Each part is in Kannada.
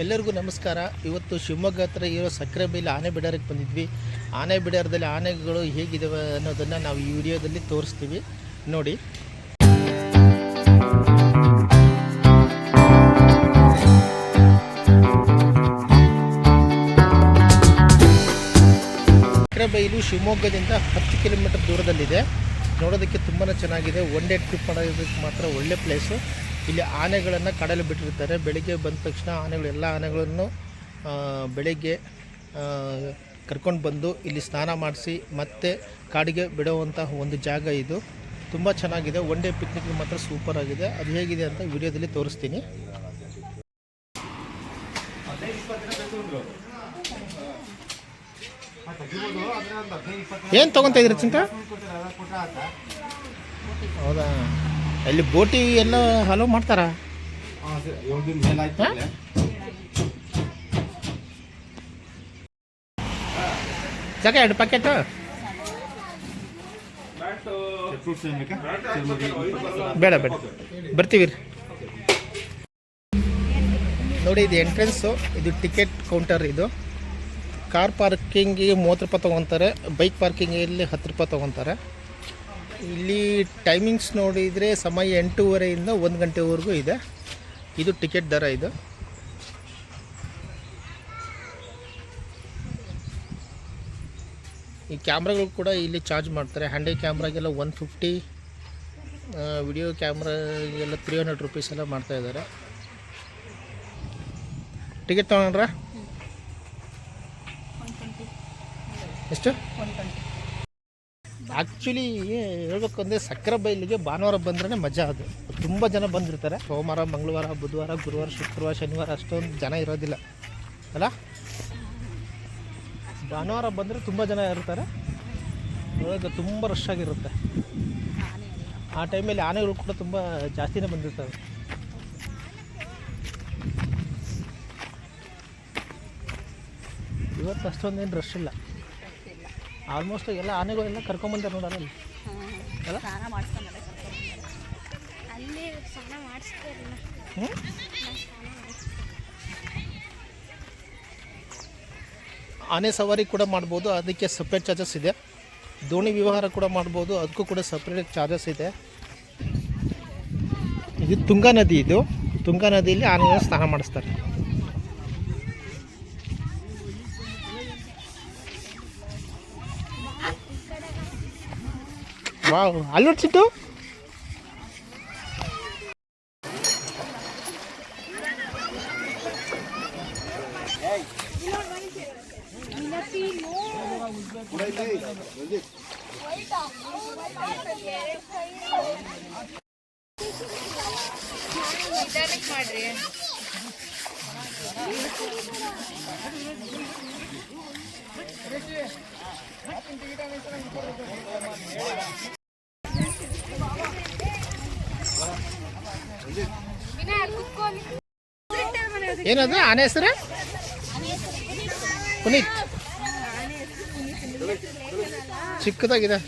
ಎಲ್ಲರಿಗೂ ನಮಸ್ಕಾರ. ಇವತ್ತು ಶಿವಮೊಗ್ಗ ಹತ್ರ ಇರೋ ಸಕ್ಕರೆಬೈಲು ಆನೆ ಬಿಡಾರಕ್ಕೆ ಬಂದಿದ್ವಿ. ಆನೆ ಬಿಡಾರದಲ್ಲಿ ಆನೆಗಳು ಹೇಗಿದ್ದಾವೆ ಅನ್ನೋದನ್ನು ನಾವು ಈ ವಿಡಿಯೋದಲ್ಲಿ ತೋರಿಸ್ತೀವಿ, ನೋಡಿ. ಸಕ್ಕರೆಬೈಲು ಶಿವಮೊಗ್ಗದಿಂದ 10 ಕಿಲೋಮೀಟರ್ ದೂರದಲ್ಲಿದೆ. ನೋಡೋದಕ್ಕೆ ತುಂಬಾ ಚೆನ್ನಾಗಿದೆ. ಒನ್ ಡೇ ಟ್ರಿಪ್ ಮಾಡೋದಕ್ಕೆ ಮಾತ್ರ ಒಳ್ಳೆ ಪ್ಲೇಸು. ಇಲ್ಲಿ ಆನೆಗಳನ್ನು ಕಡಲು ಬಿಟ್ಟಿರ್ತಾರೆ. ಬೆಳಿಗ್ಗೆ ಬಂದ ತಕ್ಷಣ ಎಲ್ಲ ಆನೆಗಳನ್ನು ಬೆಳಿಗ್ಗೆ ಕರ್ಕೊಂಡು ಬಂದು ಇಲ್ಲಿ ಸ್ನಾನ ಮಾಡಿಸಿ ಮತ್ತೆ ಕಾಡಿಗೆ ಬಿಡುವಂತಹ ಒಂದು ಜಾಗ ಇದು. ತುಂಬ ಚೆನ್ನಾಗಿದೆ. ಒನ್ ಡೇ ಪಿಕ್ನಿಕ್ ಮಾತ್ರ ಸೂಪರ್ ಆಗಿದೆ. ಅದು ಹೇಗಿದೆ ಅಂತ ವಿಡಿಯೋದಲ್ಲಿ ತೋರಿಸ್ತೀನಿ. ಏನು ತೊಗೊತಾ ಇದ್ರಿ ಚಿಂತ? ಹೌದಾ, ಅಲ್ಲಿ ಬೋಟಿ ಎಲ್ಲ ಹಲೋ ಮಾಡ್ತಾರ? ಜಾಗ 2 ಪ್ಯಾಕೆಟ್ ಬೇಡ ಬೇಡ, ಬರ್ತೀವಿ ನೋಡಿ. ಇದು ಎಂಟ್ರೆನ್ಸು, ಇದು ಟಿಕೆಟ್ ಕೌಂಟರ್. ಇದು ಕಾರ್ ಪಾರ್ಕಿಂಗಿಗೆ 30 ರೂಪಾಯಿ ತೊಗೊತಾರೆ, ಬೈಕ್ ಪಾರ್ಕಿಂಗಲ್ಲಿ 10 ರೂಪಾಯಿ ತೊಗೊತಾರೆ. ಇಲ್ಲಿ ಟೈಮಿಂಗ್ಸ್ ನೋಡಿದರೆ ಸಮಯ 8:30 1 ಗಂಟೆವರೆಗೂ ಇದೆ. ಇದು ಟಿಕೆಟ್ ದರ. ಇದು ಈ ಕ್ಯಾಮ್ರಾಗಳು ಕೂಡ ಇಲ್ಲಿ ಚಾರ್ಜ್ ಮಾಡ್ತಾರೆ. ಹ್ಯಾಂಡಿ ಕ್ಯಾಮ್ರಾಗೆಲ್ಲ 150, ವಿಡಿಯೋ ಕ್ಯಾಮ್ರಾಗೆಲ್ಲ 300 ರೂಪೀಸ್ ಎಲ್ಲ ಮಾಡ್ತಾಯಿದ್ದಾರೆ. ಟಿಕೆಟ್ ತೊಗೊಂಡ್ರ ಎಷ್ಟು? ಆ್ಯಕ್ಚುಲಿ ಹೇಳ್ಬೇಕು ಅಂದರೆ ಸಕ್ಕರೆಬೈಲಿಗೆ ಭಾನುವಾರ ಬಂದ್ರೇ ಮಜಾ. ಅದು ತುಂಬ ಜನ ಬಂದಿರ್ತಾರೆ. ಸೋಮವಾರ, ಮಂಗಳವಾರ, ಬುಧವಾರ, ಗುರುವಾರ, ಶುಕ್ರವಾರ, ಶನಿವಾರ ಅಷ್ಟೊಂದು ಜನ ಇರೋದಿಲ್ಲ ಅಲ್ಲ. ಭಾನುವಾರ ಬಂದರೆ ತುಂಬ ಜನ ಇರ್ತಾರೆ. ಇವಾಗ ತುಂಬ ರಶ್ ಆಗಿರುತ್ತೆ. ಆ ಟೈಮಲ್ಲಿ ಆನೆಗಳು ಕೂಡ ತುಂಬ ಜಾಸ್ತಿನೇ ಬಂದಿರ್ತವೆ. ಇವತ್ತು ಅಷ್ಟೊಂದೇನು ರಶ್ ಇಲ್ಲ. ಆಲ್ಮೋಸ್ಟ್ ಎಲ್ಲ ಆನೆಗಳೆಲ್ಲ ಕರ್ಕೊಂಬಂತಾರೆ ನೋಡಲ್ಲ ಅಲ್ಲಿ ಅಲ್ಲ. ಆನೆ ಸವಾರಿ ಕೂಡ ಮಾಡ್ಬೋದು, ಅದಕ್ಕೆ ಸಪ್ರೇಟ್ ಚಾರ್ಜಸ್ ಇದೆ. ದೋಣಿ ವ್ಯವಹಾರ ಕೂಡ ಮಾಡ್ಬೋದು, ಅದಕ್ಕೂ ಕೂಡ ಸಪ್ರೇಟ್ ಚಾರ್ಜಸ್ ಇದೆ. ಇದು ತುಂಗಾ ನದಿ. ಇದು ತುಂಗಾ ನದಿಯಲ್ಲಿ ಆನೆಗಳ ಸ್ನಾನ ಮಾಡಿಸ್ತಾರೆ. ವಾವ್, ಅಲ್ಲಿ ನೋಡ್ಸಿಟ್ಟು ಮಾಡ್ರಿ. ಏನದು ಆನೆ ಹೆಸರು? ಪುನೀತ್. ಚಿಕ್ಕದಾಗಿದೆ.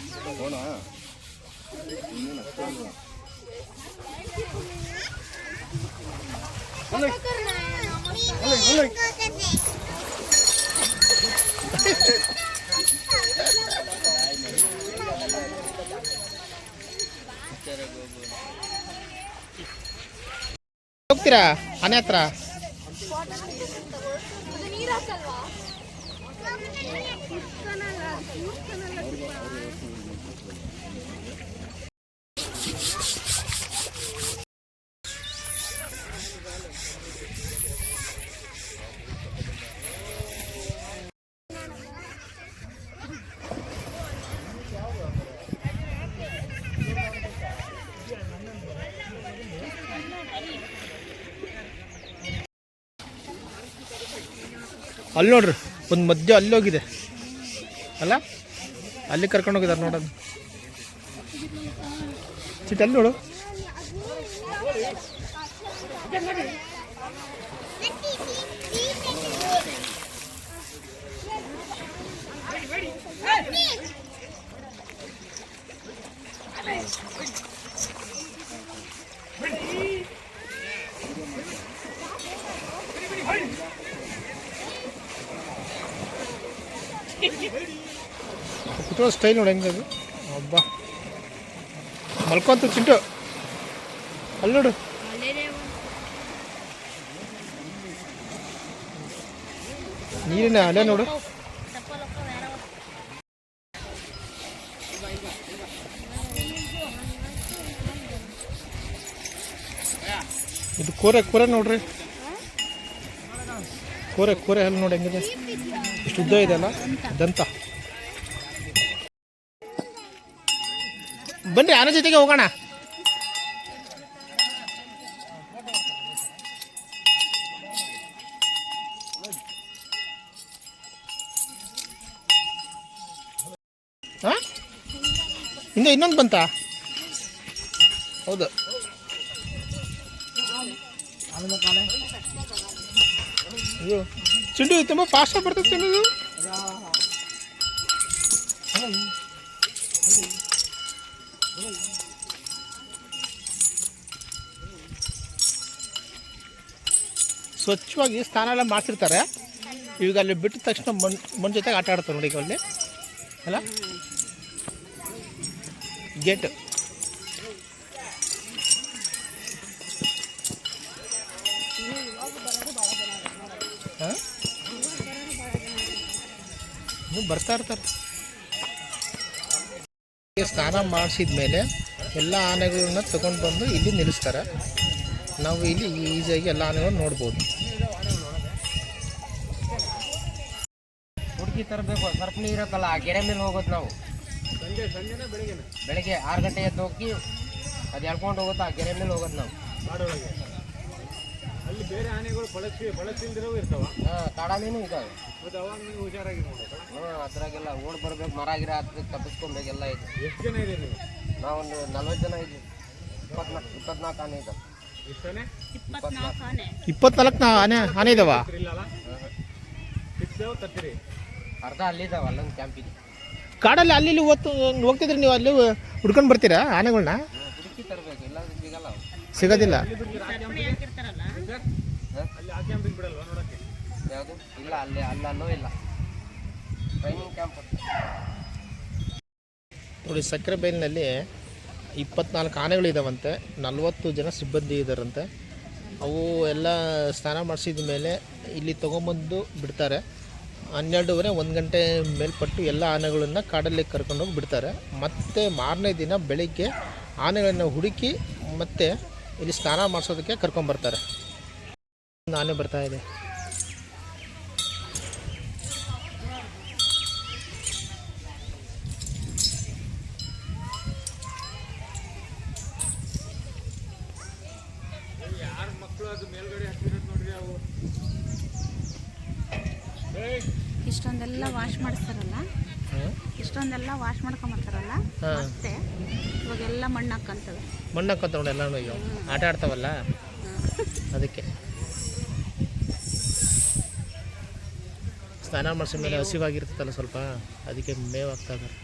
ಹೋಗ್ತೀರಾ ಆನೆ ಹತ್ರ? ಅಲ್ಲಿ ನೋಡ್ರಿ, ಒಂದು ಮಧ್ಯ ಅಲ್ಲಿ ಹೋಗಿದೆ ಅಲ್ಲ, ಅಲ್ಲಿ ಕರ್ಕೊಂಡು ಹೋಗಿದ್ದಾರೆ ನೋಡೋದು. ಚಿಟ್ಟ ಅಲ್ಲಿ ನೋಡು. ಕುತ್ಕೊಳ್ಳೋ ಸ್ಟೈಲ್ ನೋಡಿ ಹೆಂಗದು. ಹಬ್ಬ ಮಲ್ಕೊಂತ ಚಿಂಟು ಅಲ್ಲಿ ನೋಡು. ನೀರಿನ ಅಲ್ಲೇ ನೋಡು. ಇದು ಕೋರೆ ಕೋರೆ ನೋಡ್ರಿ, ಕೋರೆ ಕೋರೆ ಅಲ್ಲಿ ನೋಡಿ ಹೆಂಗಿದೆ, ಇಷ್ಟು ಉದ್ದ ಇದೆ ಅಲ್ಲ ದಂತ. ಬನ್ನಿ ಆನೆ ಜೊತೆಗೆ ಹೋಗೋಣ. ಹಾಂ ಹಿಂದೆ ಇನ್ನೊಂದು ಬಂತ. ಹೌದು ಅಯ್ಯೋ ಚಿಂಡು ತುಂಬ ಫಾಸ್ಟಾಗಿ ಬರ್ತದೆ ಚಿಂಡು. ಸ್ವಚ್ಛವಾಗಿ ಸ್ನಾನ ಎಲ್ಲ ಮಾಡ್ತಿರ್ತಾರೆ. ಈಗ ಅಲ್ಲಿ ಬಿಟ್ಟ ತಕ್ಷಣ ಮಣ್ಣು ಜೊತೆಗೆ ಆಟ ಆಡ್ತಾರೆ ನೋಡಿ. ಈಗ ಅಲ್ಲಿ ಅಲ್ಲ ಗೇಟ್ ಹಾಂ ಬರ್ತಾ ಇರ್ತಾರೆ. ಸ್ನಾನ ಮಾಡಿಸಿದ ಮೇಲೆ ಎಲ್ಲ ಆನೆಗಳನ್ನ ತಗೊಂಡು ಬಂದು ಇಲ್ಲಿ ನಿಲ್ಲಿಸ್ತಾರೆ. ನಾವು ಇಲ್ಲಿ ಈಸಿಯಾಗಿ ಎಲ್ಲ ಆನೆಗಳನ್ನು ನೋಡ್ಬೋದು. ಹುಡುಕಿ ತರಬೇಕು, ಸರ್ಪ್ ನೀರಕ್ಕಲ್ಲ ಆ ಗೆರೆ ಮೇಲೆ ಹೋಗೋದು ನಾವು. ಬೆಳಗ್ಗೆ 6 ಗಂಟೆ ಎದ್ದು ಹೋಗಿ ಅದು ಎಳ್ಕೊಂಡು ಹೋಗುತ್ತೆ, ಆ ಗೆರೆ ಮೇಲೆ ಹೋಗೋದು ನಾವು. ಅಲ್ಲಿ ಬೇರೆ ಆನೆಗಳು ಬಳಸಿಲ್ದಿರೋ ಇರ್ತಾವ. ಕಾಡಾನೇನು ಇದ್ದಾವೆ. ಹುಷಾರಾಗಿ ಅದ್ರಾಗೆಲ್ಲ ಓಡ್ ಬರ್ಬೇಕು, ಮರ ಗಿರ ಹತ್ಬೇಕು, ತಪ್ಪಿಸ್ಕೊಬೇಕೆಲ್ಲ ಇದೆ. ಎಷ್ಟು ಜನ ಇದೆ ನೀವು? ನಾವೊಂದು 40 ಜನ ಇದ್ವಿ. 24 ಆನೆ ಇದ್ದಾವೆ. ಎಷ್ಟಾನೆ? 24 ಆನೆ ಇದಾವ. ಇಲ್ಲಲ್ಲ ತತ್ತಿರಿ ಅರ್ಧ ಅಲ್ಲಿದ್ದಾವೆ, ಅಲ್ಲೊಂದು ಕ್ಯಾಂಪ್ ಇದೆ. ಕಾಡಲ್ಲಿ ಅಲ್ಲಿ ಇಲ್ಲಿ ಹೋಗ್ತಿದ್ರಿ ನೀವು, ಅಲ್ಲಿ ಹುಡ್ಕೊಂಡು ಬರ್ತೀರಾ ಆನೆಗಳನ್ನ? ಹುಡುಕಿ ತರಬೇಕು, ಇಲ್ಲ ಸಿಗಲ್ಲ, ಸಿಗೋದಿಲ್ಲ. ಅಲ್ಲಿ ಆ ಕ್ಯಾಂಪಿಗೆ ಬಿಡಲ್ವಾ ನೋಡಕ್ಕೆ? ಯಾವುದು ಇಲ್ಲ, ಅಲ್ಲೂ ಇಲ್ಲ, ಟ್ರೈನಿಂಗ್ ಕ್ಯಾಂಪ್. ನೋಡಿ ಸಕ್ಕರೆ ಬೈಲಿನಲ್ಲಿ 24 ಆನೆಗಳಿದಾವಂತೆ, 40 ಜನ ಸಿಬ್ಬಂದಿ ಇದ್ದಾರಂತೆ. ಅವು ಎಲ್ಲ ಸ್ನಾನ ಮಾಡಿಸಿದ ಮೇಲೆ ಇಲ್ಲಿ ತೊಗೊಂಬಂದು ಬಿಡ್ತಾರೆ. 12:30 1 ಗಂಟೆ ಮೇಲ್ಪಟ್ಟು ಎಲ್ಲ ಆನೆಗಳನ್ನು ಕಾಡಲ್ಲಿ ಕರ್ಕೊಂಡೋಗಿ ಬಿಡ್ತಾರೆ. ಮತ್ತು ಮಾರನೇ ದಿನ ಬೆಳಿಗ್ಗೆ ಆನೆಗಳನ್ನು ಹುಡುಕಿ ಮತ್ತೆ ಇಲ್ಲಿ ಸ್ನಾನ ಮಾಡಿಸೋದಕ್ಕೆ ಕರ್ಕೊಂಬರ್ತಾರೆ. ಒಂದು ಆನೆ ಬರ್ತಾ ಇದೆ. ಯಾರ ಮಕ್ಕಳು ಅದು ಮೇಲ್ಗಡೆ ಹತ್ತಿರೋದು ನೋಡ್ರಿ. ಅವು ಇಷ್ಟೊಂದೆಲ್ಲ ವಾಶ್ ಮಾಡಿಸ್ತಾರಲ್ಲ, ಇಷ್ಟೊಂದೆಲ್ಲ ವಾಶ್ ಮಾಡ್ಕೊಂಬರ್ತಾರಲ್ಲ, ಮತ್ತೆ ಇವಾಗೆಲ್ಲ ಮಣ್ಣು ಹಾಕ್ಕಂತವೆ. ಮಣ್ಣು ಹಾಕೋತ ನೋಡಿ ಎಲ್ಲನೂ. ಈಗ ಆಟ ಆಡ್ತಾವಲ್ಲ ಅದಕ್ಕೆ. ಸ್ನಾನ ಮಾಡಿಸಿದ ಮೇಲೆ ಹಸಿವಾಗಿರ್ತದಲ್ಲ ಸ್ವಲ್ಪ, ಅದಕ್ಕೆ ಮೇವು ಹಾಕ್ತಾ ಇದ್ದಾರೆ.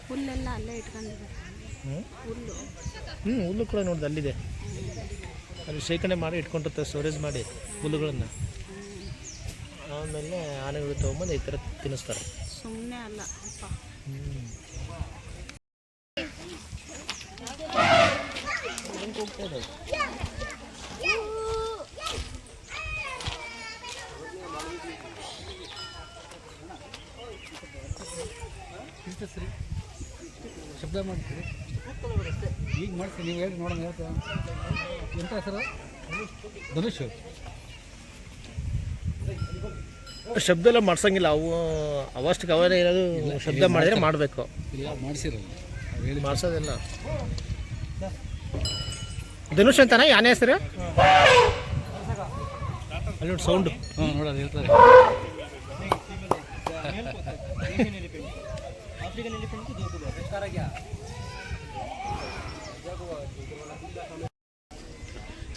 ಹುಲ್ಲೆಲ್ಲ ಅಲ್ಲೇ ಇಟ್ಕೊಂಡಿದ್ದಾರೆ. ಹುಲ್ಲು ಕೂಡ ನೋಡಿದೆ ಅಲ್ಲಿದೆ. ಅಲ್ಲಿ ಶೇಖರಣೆ ಮಾಡಿ ಇಟ್ಕೊಂಡಿರ್ತಾರೆ, ಸ್ಟೋರೇಜ್ ಮಾಡಿ ಹುಲ್ಲುಗಳನ್ನು. ಆಮೇಲೆ ಆನೆಗಳು ತೊಗೊಂಬಂದು ಈ ಥರ ತಿನ್ನಿಸ್ತಾರೆ. ಸುಮ್ಮನೆ ಅಲ್ಲ ಅಪ್ಪ. ಶಬ್ದ ಮಾಡ್ತೀರಿ ಈಗ ಮಾಡ್ತೀವಿ. ನೀವು ಹೇಳಿ ನೋಡೋಣ. ಹೇಳ್ತಾ ಎಂಥ ಹೆಸರು? ಧನುಷ್. ಶಬ್ದ ಎಲ್ಲ ಮಾಡ್ಸಂಗಿಲ್ಲ, ಅವು ಅವಷ್ಟಕ್ಕೆ ಅವರೇ ಏನಾದರೂ ಶಬ್ದ ಮಾಡಿದರೆ ಮಾಡಬೇಕು. ಇಲ್ಲ ಮಾಡಿಸಿರಲ್ಲ, ಮಾಡಿಸೋದಿಲ್ಲ. ಧನುಷ್ ಅಂತಾನೆ ಆನೆ ಹೆಸರು? ಅಲ್ಲಿ ನೋಡಿ ಸೌಂಡು. ಹಾಂ ನೋಡೋದು ಹೇಳ್ತಾರೆ.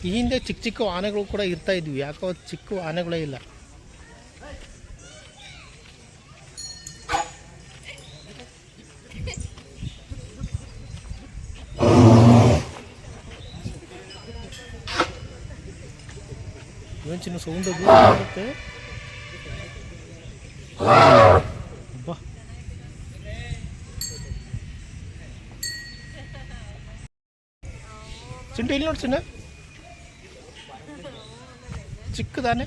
ಈ ಹಿಂದೆ ಚಿಕ್ಕ ಚಿಕ್ಕ ಆನೆಗಳು ಕೂಡ ಇರ್ತಾ ಇದ್ವಿ, ಯಾಕೋ ಚಿಕ್ಕ ಆನೆಗಳೇ ಇಲ್ಲ. ಏನು ಚಿನ್ನ ಸೌಂಡ್ ಬರುತ್ತೆ. ಅಬ್ಬಾ ಚಿಂಟು ಇಲ್ಲಿ ನೋಡಿ ಚಿನ್ನ, ಚಿಕ್ಕದಾನೆ.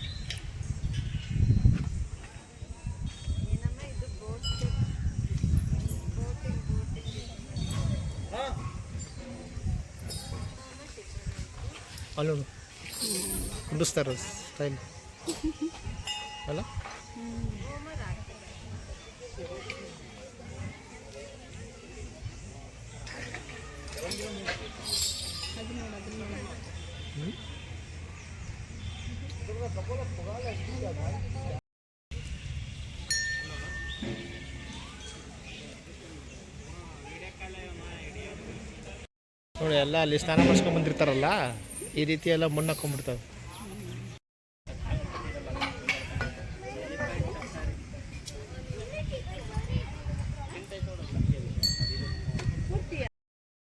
ಅಲ್ಲ ಕುಂಡಿಸ್ತಾರೆ ಸ್ಟೈಲ್ ಅಲ್ಲ. ನೋಡಿ ಎಲ್ಲ ಅಲ್ಲಿ ಸ್ನಾನ ಮಾಡಿಸ್ಕೊಂಡ್ ಬಂದಿರ್ತಾರಲ್ಲ, ಈ ರೀತಿ ಎಲ್ಲ ಮಣ್ಣು ಹಾಕೊಂಡ್ಬಿಡ್ತಾವೆ.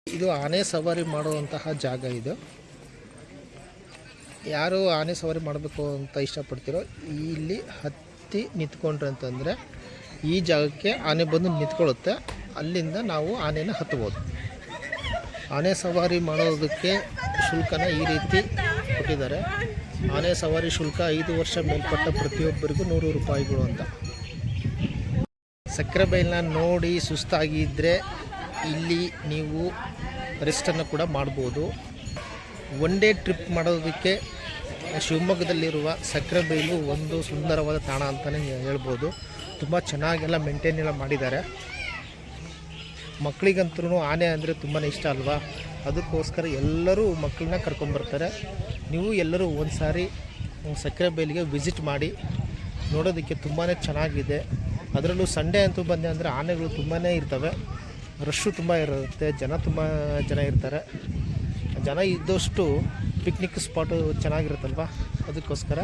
ಇದು ಆನೆ ಸವಾರಿ ಮಾಡುವಂತಹ ಜಾಗ. ಇದು ಯಾರು ಆನೆ ಸವಾರಿ ಮಾಡಬೇಕು ಅಂತ ಇಷ್ಟಪಡ್ತೀರೋ ಇಲ್ಲಿ ಹತ್ತಿ ನಿಂತ್ಕೊಂಡ್ರೆ ಅಂತಂದರೆ ಈ ಜಾಗಕ್ಕೆ ಆನೆ ಬಂದು ನಿಂತ್ಕೊಳ್ಳುತ್ತೆ. ಅಲ್ಲಿಂದ ನಾವು ಆನೆನ ಹತ್ಬೋದು. ಆನೆ ಸವಾರಿ ಮಾಡೋದಕ್ಕೆ ಶುಲ್ಕನ ಈ ರೀತಿ ಕೊಟ್ಟಿದ್ದಾರೆ. ಆನೆ ಸವಾರಿ ಶುಲ್ಕ 5 ವರ್ಷ ಮೇಲ್ಪಟ್ಟ ಪ್ರತಿಯೊಬ್ಬರಿಗೂ 100 ರೂಪಾಯಿಗಳು ಅಂತ. ಸಕ್ಕರೆಬೈಲನ್ನ ನೋಡಿ ಸುಸ್ತಾಗಿದ್ದರೆ ಇಲ್ಲಿ ನೀವು ರೆಸ್ಟನ್ನು ಕೂಡ ಮಾಡ್ಬೋದು. ಒನ್ ಡೇ ಟ್ರಿಪ್ ಮಾಡೋದಕ್ಕೆ ಶಿವಮೊಗ್ಗದಲ್ಲಿರುವ ಸಕ್ಕರೆಬೈಲು ಒಂದು ಸುಂದರವಾದ ತಾಣ ಅಂತಲೇ ಹೇಳ್ಬೋದು. ತುಂಬ ಚೆನ್ನಾಗೆಲ್ಲ ಮೇಂಟೈನ್ ಎಲ್ಲ ಮಾಡಿದ್ದಾರೆ. ಮಕ್ಕಳಿಗಂತೂ ಆನೆ ಅಂದರೆ ತುಂಬಾ ಇಷ್ಟ ಅಲ್ವಾ, ಅದಕ್ಕೋಸ್ಕರ ಎಲ್ಲರೂ ಮಕ್ಕಳನ್ನ ಕರ್ಕೊಂಬರ್ತಾರೆ. ನೀವು ಎಲ್ಲರೂ ಒಂದು ಸಾರಿ ಸಕ್ಕರೆಬೈಲಿಗೆ ವಿಸಿಟ್ ಮಾಡಿ, ನೋಡೋದಕ್ಕೆ ತುಂಬಾ ಚೆನ್ನಾಗಿದೆ. ಅದರಲ್ಲೂ ಸಂಡೇ ಅಂತೂ ಬಂದೆ ಅಂದರೆ ಆನೆಗಳು ತುಂಬಾ ಇರ್ತವೆ, ರಶ್ಶು ತುಂಬ ಇರುತ್ತೆ, ತುಂಬ ಜನ ಇರ್ತಾರೆ. ಜನ ಇದ್ದಷ್ಟು ಪಿಕ್ನಿಕ್ ಸ್ಪಾಟು ಚೆನ್ನಾಗಿರುತ್ತಲ್ವ, ಅದಕ್ಕೋಸ್ಕರ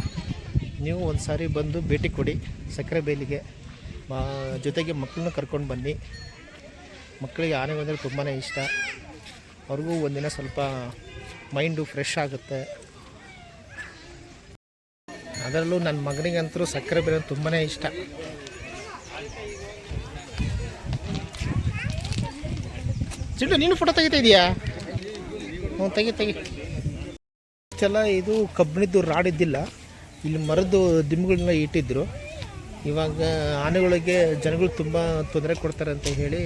ನೀವು ಒಂದು ಸಾರಿ ಬಂದು ಭೇಟಿ ಕೊಡಿ ಸಕ್ಕರೆಬೈಲಿಗೆ. ಜೊತೆಗೆ ಮಕ್ಕಳನ್ನ ಕರ್ಕೊಂಡು ಬನ್ನಿ. ಮಕ್ಕಳಿಗೆ ಆನೆ ಬಂದರೆ ತುಂಬಾ ಇಷ್ಟ. ಅವ್ರಿಗೂ ಒಂದಿನ ಸ್ವಲ್ಪ ಮೈಂಡು ಫ್ರೆಶ್ ಆಗುತ್ತೆ. ಅದರಲ್ಲೂ ನನ್ನ ಮಗನಿಗಂತೂ ಸಕ್ಕರೆಬೈಲು ತುಂಬಾ ಇಷ್ಟ. ಚಿಂಟು ನೀನು ಫೋಟೋ ತೆಗಿತಾ ಇದೆಯಾ? ಹ್ಞೂ ತೆಗಿ. ಇಷ್ಟೆಲ್ಲ ಇದು ಕಬ್ಬಿಣದ್ದು ರಾಡ್ ಇದ್ದಿಲ್ಲ, ಇಲ್ಲಿ ಮರದ್ದು ದಿಂಬುಗಳನ್ನ ಇಟ್ಟಿದ್ರು. ಇವಾಗ ಆನೆಗಳಿಗೆ ಜನಗಳು ತುಂಬ ತೊಂದರೆ ಕೊಡ್ತಾರೆ ಅಂತ ಹೇಳಿ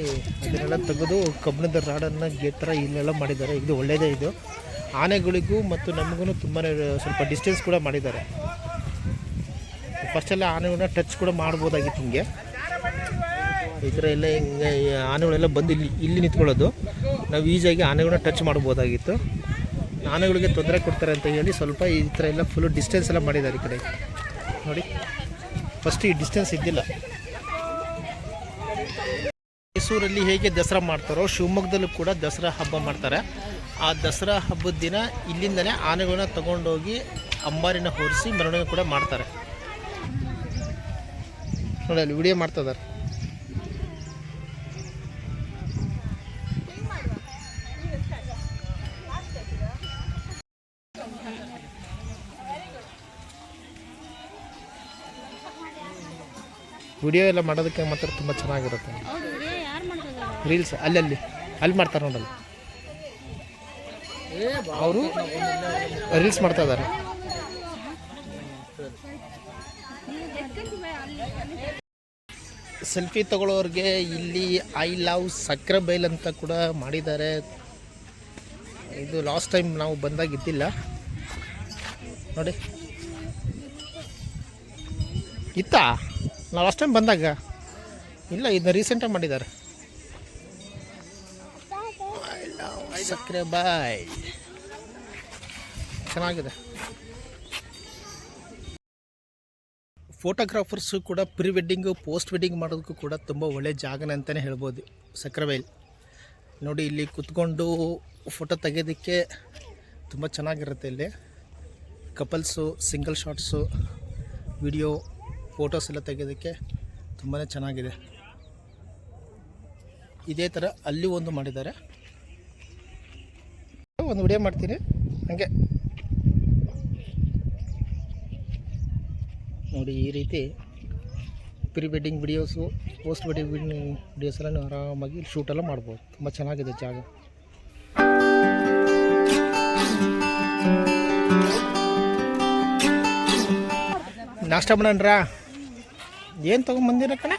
ಅದನ್ನೆಲ್ಲ ತೆಗೆದು ಕಬ್ಬಿಣದ ರಾಡನ್ನು ಗೇಟ್ ಥರ ಇಲ್ಲೆಲ್ಲ ಮಾಡಿದ್ದಾರೆ. ಇದು ಒಳ್ಳೆಯದೇ. ಇದು ಆನೆಗಳಿಗೂ ಮತ್ತು ನಮಗೂ ತುಂಬಾ ಸ್ವಲ್ಪ ಡಿಸ್ಟೆನ್ಸ್ ಕೂಡ ಮಾಡಿದ್ದಾರೆ. ಫಸ್ಟೆಲ್ಲ ಆನೆಗಳನ್ನ ಟಚ್ ಕೂಡ ಮಾಡ್ಬೋದಾಗಿತ್ತು. ಹಿಂಗೆ ಈ ಥರ ಎಲ್ಲ ಹಿಂಗೆ ಆನೆಗಳೆಲ್ಲ ಬಂದು ಇಲ್ಲಿ ನಿಂತ್ಕೊಳ್ಳೋದು, ನಾವು ಈಸಿಯಾಗಿ ಆನೆಗಳನ್ನ ಟಚ್ ಮಾಡ್ಬೋದಾಗಿತ್ತು. ಆನೆಗಳಿಗೆ ತೊಂದರೆ ಕೊಡ್ತಾರೆ ಅಂತ ಹೇಳಿ ಸ್ವಲ್ಪ ಈ ಥರ ಎಲ್ಲ ಫುಲ್ಲು ಡಿಸ್ಟೆನ್ಸ್ ಎಲ್ಲ ಮಾಡಿದ್ದಾರೆ. ಈ ಕಡೆ ನೋಡಿ, ಫಸ್ಟ್ ಈ ಡಿಸ್ಟೆನ್ಸ್ ಇದ್ದಿಲ್ಲ. ಮೈಸೂರಲ್ಲಿ ಹೇಗೆ ದಸರಾ ಮಾಡ್ತಾರೋ ಶಿವಮೊಗ್ಗದಲ್ಲೂ ಕೂಡ ದಸರಾ ಹಬ್ಬ ಮಾಡ್ತಾರೆ. ಆ ದಸರಾ ಹಬ್ಬದ ದಿನ ಇಲ್ಲಿಂದಲೇ ಆನೆಗಳನ್ನ ತಗೊಂಡೋಗಿ ಅಂಬಾರಿನ ಹೊರಿಸಿ ಮೆರವಣಿಗೆ ಕೂಡ ಮಾಡ್ತಾರೆ. ನೋಡಿ ಅಲ್ಲಿ ವಿಡಿಯೋ ಮಾಡ್ತಿದ್ದಾರೆ. ವಿಡಿಯೋ ಎಲ್ಲ ಮಾಡೋದಕ್ಕೆ ಮಾತ್ರ ತುಂಬ ಚೆನ್ನಾಗಿರುತ್ತೆ. ರೀಲ್ಸ್ ಅಲ್ಲಿ ಮಾಡ್ತಾರೆ ನೋಡಲ್ಲ, ಅವರು ರೀಲ್ಸ್ ಮಾಡ್ತಾ ಇದ್ದಾರೆ. ಸೆಲ್ಫಿ ತಗೊಳ್ಳೋರಿಗೆ ಇಲ್ಲಿ ಐ ಲವ್ ಸಕ್ಕರೆಬೈಲ್ ಅಂತ ಕೂಡ ಮಾಡಿದ್ದಾರೆ. ಇದು ಲಾಸ್ಟ್ ಟೈಮ್ ನಾವು ಬಂದಾಗ ಇದ್ದಿಲ್ಲ ನೋಡಿ. ಇತ್ತಾ ನಾವು ಲಾಸ್ಟ್ ಟೈಮ್ ಬಂದಾಗ ಇಲ್ಲ, ಇದನ್ನ ರೀಸೆಂಟಾಗಿ ಮಾಡಿದ್ದಾರೆ. ಸಕ್ಕರೆಬೈಲ್ ಚೆನ್ನಾಗಿದೆ. ಫೋಟೋಗ್ರಾಫರ್ಸು ಕೂಡ ಪ್ರೀ ವೆಡ್ಡಿಂಗು ಪೋಸ್ಟ್ ವೆಡ್ಡಿಂಗ್ ಮಾಡೋದಕ್ಕೂ ಕೂಡ ತುಂಬ ಒಳ್ಳೆಯ ಜಾಗನೇ ಅಂತಲೇ ಹೇಳ್ಬೋದು ಸಕ್ಕರೆಬೈಲ್. ನೋಡಿ ಇಲ್ಲಿ ಕುತ್ಕೊಂಡು ಫೋಟೋ ತೆಗೆಯೋದಕ್ಕೆ ತುಂಬ ಚೆನ್ನಾಗಿರುತ್ತೆ. ಇಲ್ಲಿ couples single shots video photos ಎಲ್ಲ ತೆಗೆಯೋದಕ್ಕೆ ತುಂಬಾ ಚೆನ್ನಾಗಿದೆ. ಇದೇ ಥರ ಅಲ್ಲಿ ಒಂದು ಮಾಡಿದ್ದಾರೆ. ಒಂದು ವಿಡಿಯೋ ಮಾಡ್ತೀನಿ ಹಂಗೆ. ನೋಡಿ ಈ ರೀತಿ pre wedding videos post wedding videos ಎಲ್ಲ ನೀವು ಆರಾಮಾಗಿ ಶೂಟೆಲ್ಲ ಮಾಡ್ಬೋದು. ತುಂಬ ಚೆನ್ನಾಗಿದೆ ಜಾಗ. ನಾಷ್ಟ ಮಾಡೋಣ್ರಾ? ಏನು ತೊಗೊಂಬಂದಿರ ಕಣ?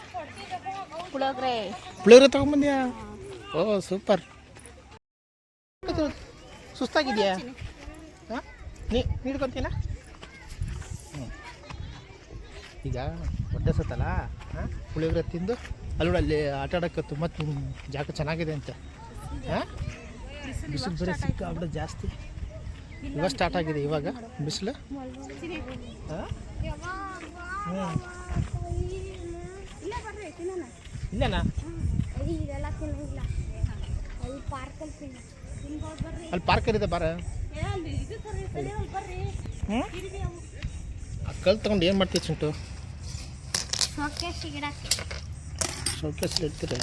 ಪುಳಿಯೋಗರೆ ತೊಗೊಂಬಂದ್ಯಾ? ಓ ಸೂಪರ್. ಸುಸ್ತಾಗಿದೆಯಾ? ಹಾಂ ನೀಡ್ಕೊತೀನ? ಈಗ ಹೊಟ್ಟೆ ಸತ್ತಲ್ಲ, ಹಾಂ ಪುಳಿಯೋಗರೆ ತಿಂದು ಅಲ್ಲಿ ಆಟ ಆಡೋಕ್ಕೆ ತುಂಬ ಜಾಗ ಚೆನ್ನಾಗಿದೆ ಅಂತೆ. ಹಾಂ ಬಿಸಿಲು ಬೇರೆ ಸಿಕ್ಕಾಬಿಡ ಜಾಸ್ತಿ. ಇವಾಗ ಸ್ಟಾರ್ಟ್ ಆಗಿದೆ ಇವಾಗ ಬಿಸಿಲು. ಹಾಂ ಹ್ಞೂ ಇಲ್ಲನಾ? ಅಲ್ಲಿ ಪಾರ್ಕ್ ಇದೆ ಬಾರ. ಹ್ಞೂ ಕಲ್ ತಗೊಂಡು ಏನು ಮಾಡ್ತೀವಿ ಚಿಂಟು? ಶೋಕೇಸ್ ಇಡ್ತೀರ.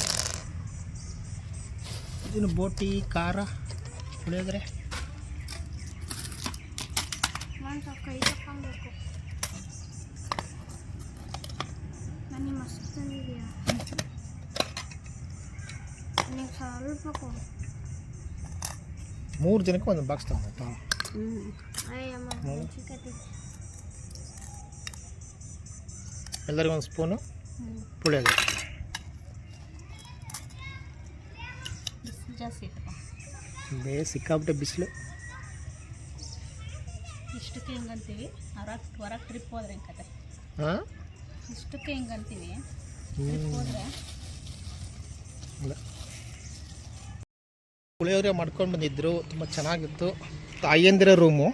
ಇನ್ನು ಬೋಟಿ ಖಾರ ಪುಳಿಯೋಗರೆ. ಮೂರು ಜನಕ್ಕೆ ಒಂದು ಬಾಕ್ಸ್ ತಗೊಂಡು ಎಲ್ಲರಿಗೂ ಒಂದು ಸ್ಪೂನು ಪುಳಿಯೋಗರೆ. ಬೇ ಸಿಕ್ಕಾಬಿಟ್ಟೆ ಬಿಸಿಲು. ಇಷ್ಟಕ್ಕೆ ಹಿಂಗಂತೀವಿ, ಹೊರಗೆ ಟ್ರಿಪ್ ಹೋದ್ರೆ ಹೆಂಗೆ ಕತೆ? ಹಾಂ ಇಷ್ಟಕ್ಕೆ ಹಿಂಗಂತೀವಿ, ಹೋದ್ರೆ ಪುಳಿಯೋಗರೆ ಮಾಡ್ಕೊಂಡು ಬಂದಿದ್ದರು. ತುಂಬ ಚೆನ್ನಾಗಿತ್ತು. ತಾಯಿಯಂದಿರ ರೂಮು,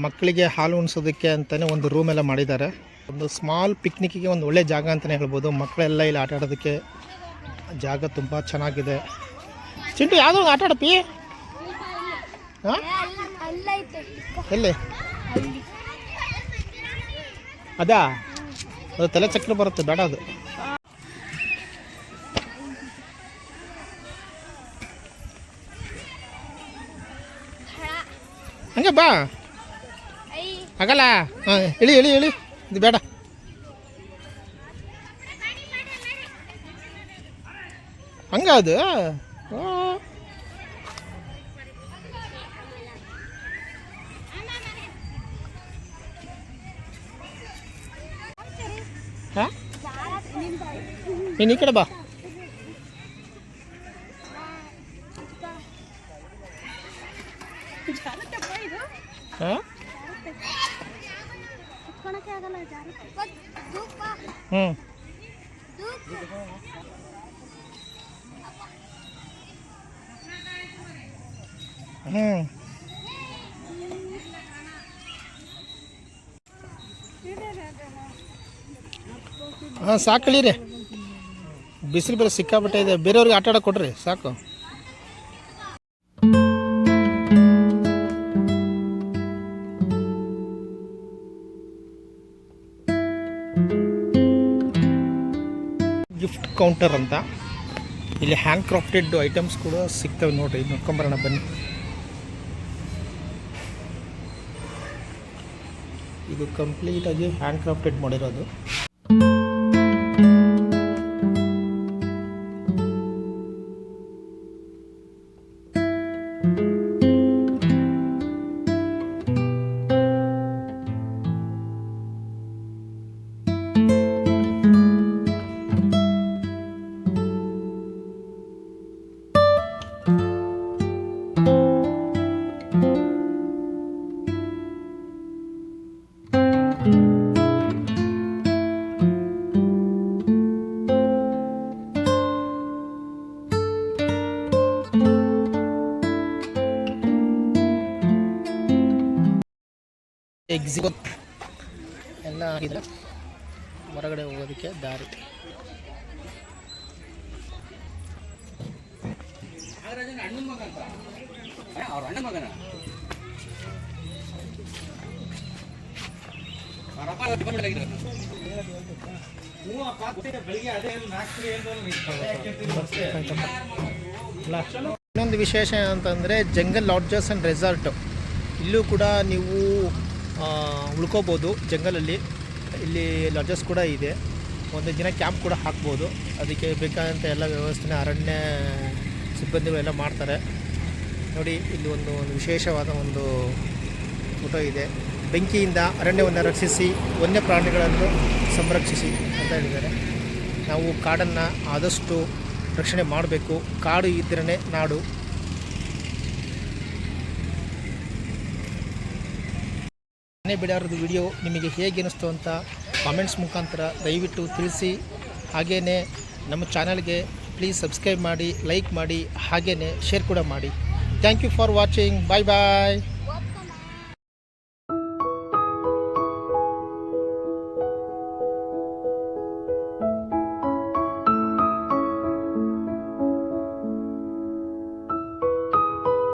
ಮಕ್ಕಳಿಗೆ ಹಾಲು ಉಣಿಸೋದಕ್ಕೆ ಅಂತಲೇ ಒಂದು ರೂಮ್ ಎಲ್ಲ ಮಾಡಿದ್ದಾರೆ. ಒಂದು ಸ್ಮಾಲ್ ಪಿಕ್ನಿಕ್ಕಿಗೆ ಒಂದು ಒಳ್ಳೆ ಜಾಗ ಅಂತಲೇ ಹೇಳ್ಬೋದು. ಮಕ್ಕಳೆಲ್ಲ ಇಲ್ಲಿ ಆಟ ಆಡೋದಕ್ಕೆ ಜಾಗ ತುಂಬ ಚೆನ್ನಾಗಿದೆ. ಚಿಂಟು ಯಾವುದೋ ಒಂದು ಆಟ ಆಡಪ್ಪಿ. ಹಾಂ ಎಲ್ಲಿ? ಅದಾ? ಅದು ತಲೆ ಚಕ್ರ ಬರುತ್ತೆ, ಬೇಡ ಅದು. ಹಂಗೆ ಬಾ, ಆಗಲ್ಲ. ಹಾಂ ಇಳಿ ಇಳಿ ಇಳಿ, ಇದು ಬೇಡ. ಹಂಗ ಅದು ಹಾಂ ನೀನು ಈ ಕಡೆ ಬಾ. ಹಾಂ ಹ್ಞೂ ಹ್ಞೂ ಹಾಂ ಸಾಕು ಇಳೀರಿ. ಬಿಸಿಲು ಬೇರೆ ಸಿಕ್ಕಾಬಿಟ್ಟೆ ಇದೆ. ಬೇರೆಯವ್ರಿಗೆ ಆಟ ಆಡೋಕೆ ಕೊಡ್ರಿ ಸಾಕು. ಗಿಫ್ಟ್ ಕೌಂಟರ್ ಅಂತ ಇಲ್ಲಿ ಹ್ಯಾಂಡ್ ಕ್ರಾಫ್ಟೆಡ್ ಐಟಮ್ಸ್ ಕೂಡ ಸಿಗ್ತವೆ ನೋಡಿರಿ. ನೋಡ್ಕೊಂಬರೋಣ ಬನ್ನಿ. ಇದು ಕಂಪ್ಲೀಟಾಗಿ ಹ್ಯಾಂಡ್ ಕ್ರಾಫ್ಟೆಡ್ ಮಾಡಿರೋದು. ಎಕ್ಸಿಟ್ ಎಲ್ಲ ಆಗಿದೆ. ಹೊರಗಡೆ ಹೋಗೋದಕ್ಕೆ ದಾರಿ. ಇನ್ನೊಂದು ವಿಶೇಷ ಅಂತಂದರೆ ಜಂಗಲ್ ಲಾಡ್ಜಸ್ ಆ್ಯಂಡ್ ರೆಸಾರ್ಟು. ಇಲ್ಲೂ ಕೂಡ ನೀವು ಉಳ್ಕೋಬೋದು ಜಂಗಲಲ್ಲಿ. ಇಲ್ಲಿ ಲಾಜಸ್ ಕೂಡ ಇದೆ, ಒಂದು ದಿನ ಕ್ಯಾಂಪ್ ಕೂಡ ಹಾಕ್ಬೋದು. ಅದಕ್ಕೆ ಬೇಕಾದಂಥ ಎಲ್ಲ ವ್ಯವಸ್ಥೆನ ಅರಣ್ಯ ಸಿಬ್ಬಂದಿಗಳೆಲ್ಲ ಮಾಡ್ತಾರೆ. ನೋಡಿ ಇಲ್ಲಿ ಒಂದು ವಿಶೇಷವಾದ ಒಂದು ಫೋಟೋ ಇದೆ. ಬೆಂಕಿಯಿಂದ ಅರಣ್ಯವನ್ನು ರಕ್ಷಿಸಿ ವನ್ಯ ಪ್ರಾಣಿಗಳನ್ನು ಸಂರಕ್ಷಿಸಿ ಅಂತ ಹೇಳಿದ್ದಾರೆ. ನಾವು ಕಾಡನ್ನು ಆದಷ್ಟು ರಕ್ಷಣೆ ಮಾಡಬೇಕು. ಕಾಡು ಇದ್ರೇ ನಾಡು. ಮನೆ ಬಿಡಾರದ ವಿಡಿಯೋ ನಿಮಗೆ ಹೇಗೆ ಅನ್ನಿಸ್ತು ಅಂತ ಕಾಮೆಂಟ್ಸ್ ಮುಖಾಂತರ ದಯವಿಟ್ಟು ತಿಳಿಸಿ. ಹಾಗೆಯೇ ನಮ್ಮ ಚಾನಲ್ಗೆ ಪ್ಲೀಸ್ ಸಬ್ಸ್ಕ್ರೈಬ್ ಮಾಡಿ, ಲೈಕ್ ಮಾಡಿ, ಹಾಗೆಯೇ ಶೇರ್ ಕೂಡ ಮಾಡಿ. Thank you for watching. Bye bye.